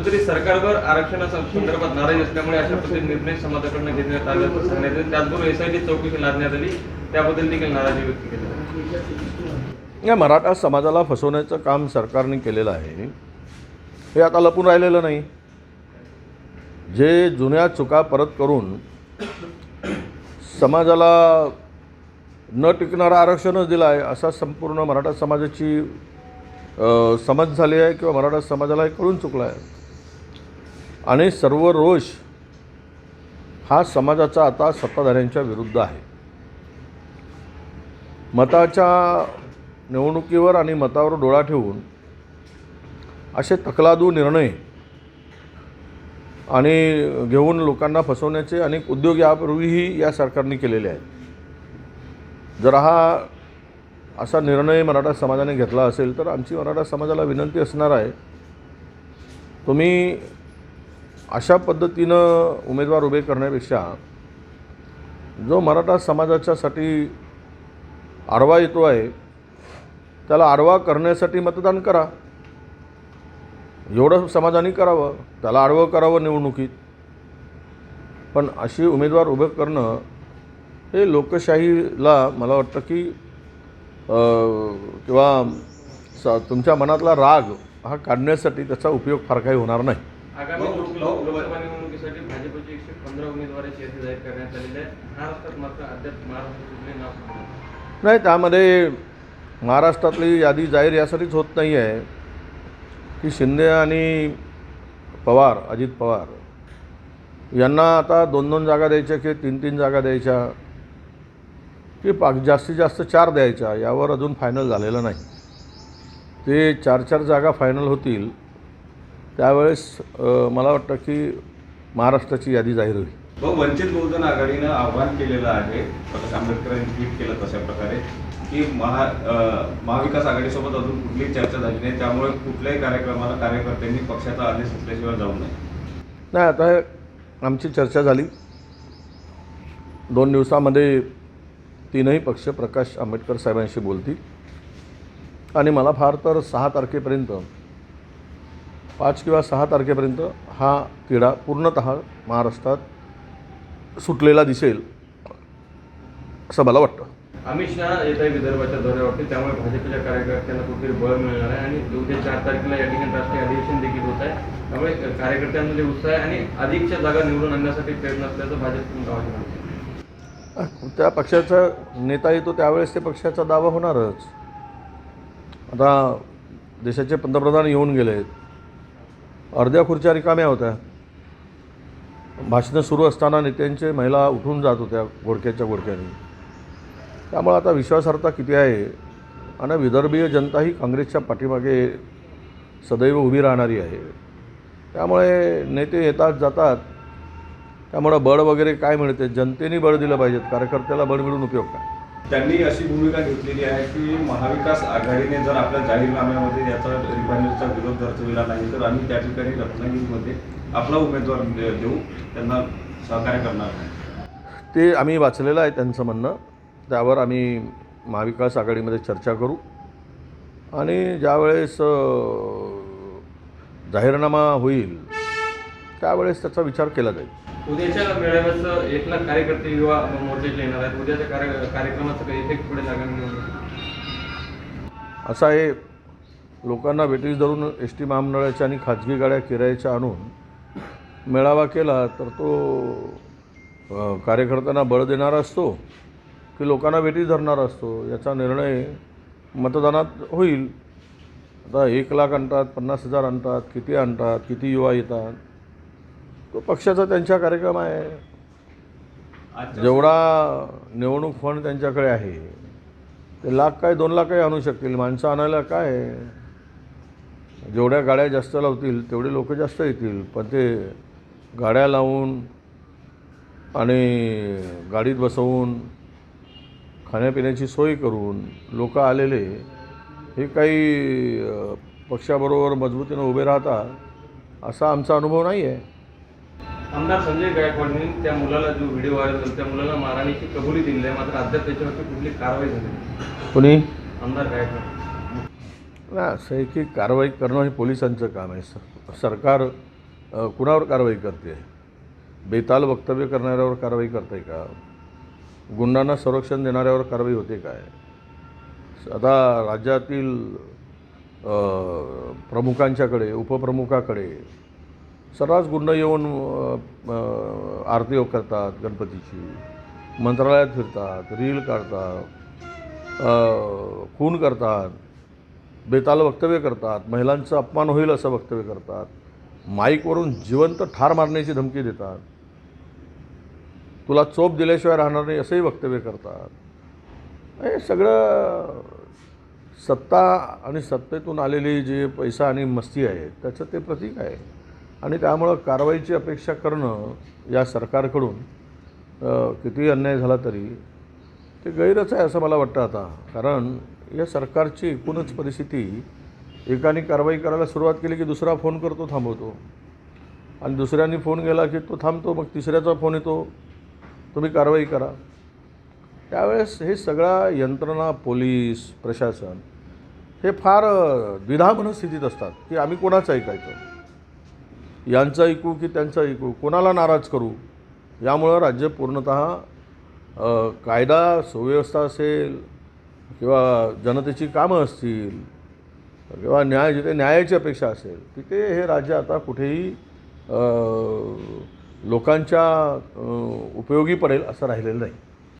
कुठेतरी सरकारवर आरक्षणाच्या संदर्भात नाराजी असल्यामुळे अशा पद्धतीने निर्णय समाजाकडून घेण्यात आल्याचं सांगण्यात येतं. त्याचबरोबर एसआयटी चौकशी लादण्यात आली, त्याबद्दल देखील नाराजी व्यक्त केली. या मराठा समाजाला फसवण्याचं काम सरकारने केलेलं आहे, हे आता लपून राहिलेलं नाही. जे जुन्या चुका परत करून समाजाला न टिकणारं आरक्षणच दिलं आहे, असा संपूर्ण मराठा समाजाची समज झाली आहे किंवा मराठा समाजाला हे कळून चुकलं आहे. आणि सर्व रोष हा समाजाचा आता सत्ताधाऱ्यांच्या विरुद्ध आहे. मताच्या निवडणुकीवर आणि मतावर डोळा ठेवून असे तकलादू निर्णय आणि घेऊन लोकांना फसवण्याचे अनेक उद्योग यापूर्वीही या सरकारने केलेले आहेत. जर हा असा निर्णय मराठा समाजाने घेतला असेल तर आमची मराठा समाजाला विनंती असणार आहे, तुम्ही अशा पद्धतीनं उमेदवार उभे करण्यापेक्षा जो मराठा समाजाच्यासाठी आडवा येतो आहे त्याला आडवा करण्यासाठी मतदान करा. एवढं समाजाने करावं, त्याला आडवं करावं निवडणुकीत. पण अशी उमेदवार उभं करणं हे लोकशाहीला मला वाटतं की किंवा तुमच्या मनातला राग हा काढण्यासाठी त्याचा उपयोग फार काही होणार नाही. आगामी लोकसभा निवडणुकीसाठी भाजपचे 115 उमेदवारांची यादी जाहीर करण्यात आलेली आहे. महाराष्ट्रात मात्र अद्याप महाराष्ट्राचे नाव नाही, त्यामध्ये महाराष्ट्रातली यादी जाहीर यासाठीच होत नाही आहे की शिंदे आणि पवार, अजित पवार यांना आता 2-2 जागा द्यायच्या की 3-3 जागा द्यायच्या की जास्तीत जास्त 4 द्यायच्या, यावर अजून फायनल झालेलं नाही. ते 4-4 जागा फायनल होतील त्यावेळेस मला वाटतं की महाराष्ट्राची यादी जाहीर होईल. वंचित बहुजन आघाडीनं आव्हान केलेलं आहे, प्रकाश आंबेडकरांनी ट्विट केलं तशा प्रकारे की महाविकास आघाडीसोबत अजून कुठलीही चर्चा झाली नाही, त्यामुळे कुठल्याही कार्यक्रमाला कार्यकर्त्यांनी पक्षाचा आदेश असल्याशिवाय जाऊ नये. नाही, आता आमची चर्चा झाली. 2 दिवसामध्ये 3ही पक्ष प्रकाश आंबेडकर साहेबांशी बोलतील आणि मला फार तर 6 तारखेपर्यंत 5 किंवा 6 तारखेपर्यंत हा तिढा पूर्णतः महाराष्ट्रात सुटलेला दिसेल असं मला वाटतं. अमित शहा येत आहे विदर्भाच्या दौऱ्यावरती, त्यामुळे भाजपच्या कार्यकर्त्यांना कुठेतरी बळ मिळणार आहे आणि उद्या 4 तारखेला या ठिकाणी राष्ट्रीय अधिवेशन देखील होत आहे. त्यामुळे कार्यकर्त्यांमध्ये उत्साह आहे आणि अधिकच्या जागा निवडून आणण्यासाठी प्रयत्न असल्याचं भाजपकडून गावाचे म्हणते. त्या पक्षाचा नेता येतो त्यावेळेस ते पक्षाचा दावा होणारच. आता देशाचे पंतप्रधान येऊन गेलेत, अर्ध्या खुर्च्या रिकाम्या होत्या. भाषणं सुरू असताना नेत्यांचे महिला उठून जात होत्या घोडक्याच्या घोडक्याने. त्यामुळे आता विश्वासार्हता किती आहे आणि विदर्भीय जनता ही काँग्रेसच्या पाठीमागे सदैव उभी राहणारी आहे. त्यामुळे नेते येतात जातात, त्यामुळं बळ वगैरे काय मिळते, जनतेने बळ दिलं पाहिजेत, कार्यकर्त्याला बळ मिळून उपयोग काय. त्यांनी अशी भूमिका घेतलेली आहे की महाविकास आघाडीने जर आपल्या जाहीरनाम्यामध्ये याचा रिफायनरीचा विरोध दर्शविला नाही तर आम्ही त्या ठिकाणी रत्नागिरीमध्ये आपला उमेदवार देऊ, त्यांना सहकार्य करणार नाही. ते आम्ही वाचलेलं आहे त्यांचं म्हणणं. त्यावर आम्ही महाविकास आघाडीमध्ये चर्चा करू आणि ज्यावेळेस जाहीरनामा होईल त्यावेळेस त्याचा विचार केला जाईल. उद्याच्या मेळाव्याचं 1 लाख कार्यकर्ते युवा मोर्चाचे येणार आहेत. उद्याच्या कार्यक्रमाचं काही इफेक्ट पुढे आगामी असं आहे, लोकांना वेटीस धरून एस टी महामंडळाच्या आणि खाजगी गाड्या किरायाच्या आणून मेळावा केला तर तो कार्यकर्त्यांना बळ देणारा असतो की लोकांना वेटीस धरणारा असतो, याचा निर्णय मतदानात होईल. आता 1 लाख आणतात, 50,000 आणतात, किती आणतात, किती युवा येतात, तो पक्षाचा त्यांचा कार्यक्रम आहे. जेवढा निवडणूक फंड त्यांच्याकडे आहे ते लाख काय 2 लाख काही आणू शकतील. माणसं आणायला काय, जेवढ्या गाड्या जास्त लावतील तेवढे लोक जास्त येतील. पण ते गाड्या लावून आणि गाडीत बसवून खाण्यापिण्याची सोय करून लोक आलेले हे काही पक्षाबरोबर मजबूतीनं उभे राहतात असा आमचा अनुभव नाही आहे. आमदार संजय गायकवाडनी त्या मुलाला जो व्हिडिओ व्हायरल झाला त्या मुलाला मारहाणीची कबुली दिली आहे, मात्र अद्याप त्याच्यावरती कुठली कारवाई झाली. कोणी आमदार गायकवाड नाही, असं आहे की कारवाई करणं हे पोलिसांचं काम आहे. सरकार कुणावर कारवाई करते? बेताल वक्तव्य करणाऱ्यावर कारवाई करते का? गुंडांना संरक्षण देणाऱ्यावर कारवाई होते काय? आता राज्यातील प्रमुखांच्याकडे, उपप्रमुखाकडे सर्रास गुंड येऊन आरती करतात गणपतीची, मंत्रालयात फिरतात, रील काढतात, खून करतात, बेताल वक्तव्य करतात, महिलांचा अपमान होईल असं वक्तव्य करतात, माईकवरून जिवंत ठार मारण्याची धमकी देतात, तुला चोप दिल्याशिवाय राहणार नाही असंही वक्तव्य करतात. हे सगळं सत्ता आणि सत्तेतून आलेली जे पैसा आणि मस्ती आहे त्याचं ते प्रतीक आहे. आणि त्यामुळं कारवाईची अपेक्षा करणं या सरकारकडून कितीही अन्याय झाला तरी ते गैरच आहे असं मला वाटतं आता. कारण या सरकारची एकूणच परिस्थिती, एकाने कारवाई करायला सुरुवात केली की दुसरा फोन करतो, थांबवतो, आणि दुसऱ्यांनी फोन केला की तो थांबतो, मग तिसऱ्याचा फोन येतो, तुम्ही कारवाई करा. त्यावेळेस हे सगळा यंत्रणा, पोलीस प्रशासन हे फार द्विधा मनस्थितीत असतात की आम्ही कोणाचं ऐकायचं, यांचं ऐकू की त्यांचं ऐकू, कोणाला नाराज करू. यामुळं राज्य पूर्णतः कायदा सुव्यवस्था असेल किंवा जनतेची कामं असतील किंवा जिथे न्यायाची अपेक्षा असेल तिथे हे राज्य आता कुठेही लोकांच्या उपयोगी पडेल असं राहिलेलं नाही.